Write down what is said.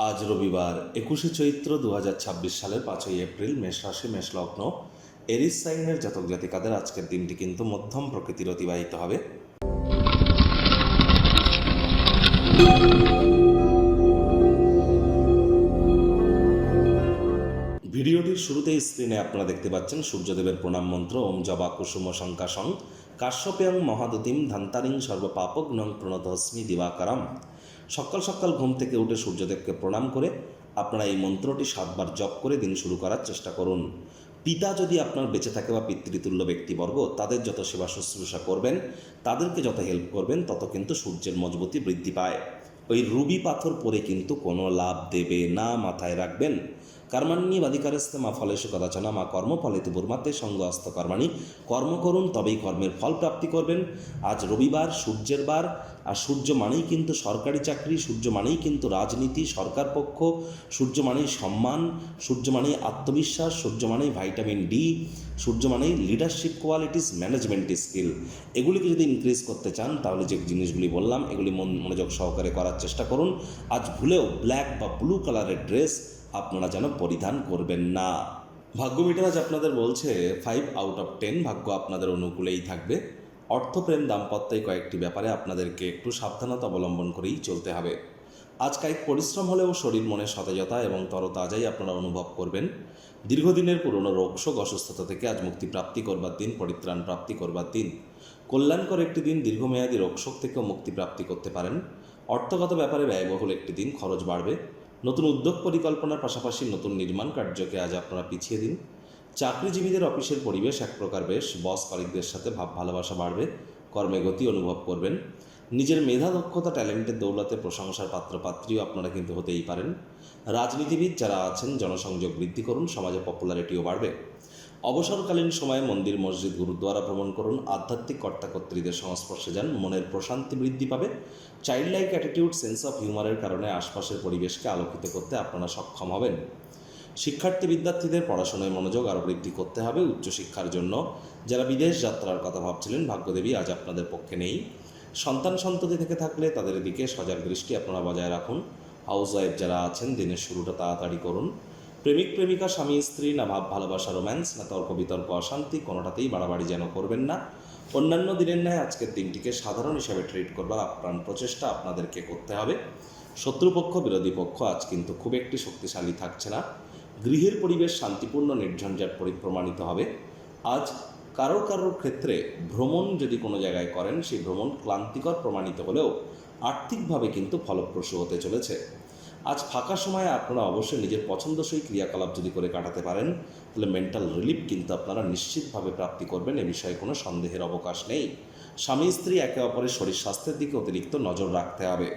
আজ রবিবার 21শে চৈত্র 2026 সালের 5ই এপ্রিল। মেষ রাশি, মেষ লগ্ন, এরিস সাইনের জাতক জাতিকাদের আজকের দিনটি কিন্তু মধ্যম প্রকৃতির অতিবাহিত হবে। ভিডিওটির শুরুতেই স্ক্রিনে আপনারা দেখতে পাচ্ছেন সূর্যদেবের প্রণাম মন্ত্র ওম জবা কুসুম শঙ্কাশং কাশ্যপেয়ং মহাদতিম ধান্তারিং সর্বপাপগ্নং প্রণতস্মি দিবাকারম। সকাল সকাল ঘুম থেকে উঠে সূর্যদেবকে প্রণাম করে আপনারা এই মন্ত্রটি 7 বার জপ করে দিন শুরু করার চেষ্টা করুন। পিতা যদি আপনার বেঁচে থাকে বা পিতৃতুল্য ব্যক্তিবর্গ, তাদের যত সেবা শুশ্রূষা করবেন, তাদেরকে যত হেল্প করবেন, তত কিন্তু সূর্যের মজবুতি বৃদ্ধি পায়। ওই রুবি পাথর পরে কিন্তু কোনো লাভ দেবে না, মাথায় রাখবেন। কর্মাণ্যেবাধিকারস্তে মা ফলেষু কদাচন মা কর্মফলেতু দুর্মাতে সঙ্গস্ত কর্মাণি। কর্ম করুন, তবেই কর্মের ফল প্রাপ্তি করবেন। আজ রবিবার, সূর্যের বার, আর সূর্য মানেই কিন্তু সরকারি চাকরি, সূর্য মানেই কিন্তু রাজনীতি, সরকার পক্ষ, সূর্য মানেই সম্মান, সূর্য মানেই আত্মবিশ্বাস, সূর্য মানেই ভাইটামিন ডি, সূর্য মানেই লিডারশিপ কোয়ালিটিস, ম্যানেজমেন্ট স্কিল। এগুলিকে যদি ইনক্রিজ করতে চান, তাহলে যে জিনিসগুলি বললাম এগুলি মনোযোগ সহকারে করার চেষ্টা করুন। আজ ভুলেও ব্ল্যাক বা ব্লু কালারের ড্রেস আপনারা যেন পরিধান করবেন না। ভাগ্য মিটার আজ আপনাদের বলছে 5 আউট অফ 10, ভাগ্য আপনাদের অনুকূলেই থাকবে। অর্থপ্রেম, দাম্পত্য, কয়েকটি ব্যাপারে আপনাদেরকে একটু সাবধানতা অবলম্বন করেই চলতে হবে। আজ কায়িক পরিশ্রম হলেও শরীর মনে সতেজতা এবং তরতাজাই আপনারা অনুভব করবেন। দীর্ঘদিনের পুরনো রোগশোক, অসুস্থতা থেকে আজ মুক্তি প্রাপ্তি করবার দিন, পরিত্রাণ প্রাপ্তি করবার দিন। কল্যাণকর একটি দিন, দীর্ঘমেয়াদী রোগশোক থেকেও মুক্তি প্রাপ্তি করতে পারেন। অর্থগত ব্যাপারে ব্যয়বহুল একটি দিন, খরচ বাড়বে। নতুন উদ্যোগ পরিকল্পনার পাশাপাশি নতুন নির্মাণ কার্যকে আজ আপনারা পিছিয়ে দিন। চাকরিজীবীদের অফিসের পরিবেশ এক প্রকার বেশ, বস কলিগদের সাথে ভাব ভালোবাসা বাড়বে, কর্মে গতি অনুভব করবেন। নিজের মেধা, দক্ষতা, ট্যালেন্টের দৌলতে প্রশংসার পাত্রপাত্রীও আপনারা কিন্তু হতেই পারেন। রাজনীতিবিদ যারা আছেন, জনসংযোগ বৃদ্ধি করুন, সমাজে পপুলারিটিও বাড়বে। অবসরকালীন সময়ে মন্দির, মসজিদ, গুরুদ্বারা ভ্রমণ করুন, আধ্যাত্মিক কর্তাকর্ত্রীদের সংস্পর্শে যান, মনের প্রশান্তি বৃদ্ধি পাবে। Child like attitude, sense of হিউমারের কারণে আশপাশের পরিবেশকে আলোকিত করতে আপনারা সক্ষম হবেন। শিক্ষার্থী বিদ্যার্থীদের পড়াশোনায় মনোযোগ আরও বৃদ্ধি করতে হবে। উচ্চশিক্ষার জন্য যারা বিদেশ যাত্রার কথা ভাবছিলেন, ভাগ্যদেবী আজ আপনাদের পক্ষে নেই। সন্তান সন্ততি থেকে থাকলে তাদের দিকে সজাগ দৃষ্টি আপনারা বজায় রাখুন। হাউস ওয়াইফ যারা আছেন, দিনের শুরুটা তাড়াতাড়ি করুন। প্রেমিক প্রেমিকা, স্বামী স্ত্রী, না ভাব ভালোবাসা, রোম্যান্স, না তর্ক বিতর্ক, অশান্তি, কোনোটাতেই বাড়াবাড়ি যেন করবেন না। অন্যান্য দিনের ন্যায় আজকের দিনটিকে সাধারণ হিসাবে ট্রিট করবার আপ্রাণ প্রচেষ্টা আপনাদেরকে করতে হবে। শত্রুপক্ষ, বিরোধী পক্ষ আজ কিন্তু খুব একটি শক্তিশালী থাকছে না। গৃহের পরিবেশ শান্তিপূর্ণ, নির্ঝঞ্ঝাট প্রমাণিত হবে। আজ কারোর ক্ষেত্রে ভ্রমণ যদি কোনো জায়গায় করেন, সেই ভ্রমণ ক্লান্তিকর প্রমাণিত হলেও আর্থিকভাবে কিন্তু ফলপ্রসূ হতে চলেছে। আজ ফাঁকা সময়ে আপনারা অবশ্যই নিজের পছন্দসই ক্রিয়াকলাপ যদি করে কাটাতে পারেন, তাহলে মেন্টাল রিলিফ কিন্তু আপনারা নিশ্চিতভাবে প্রাপ্তি করবেন, এ বিষয়ে কোনো সন্দেহের অবকাশ নেই। স্বামী স্ত্রী একে অপরের শরীর স্বাস্থ্যের দিকে অতিরিক্ত নজর রাখতে হবে।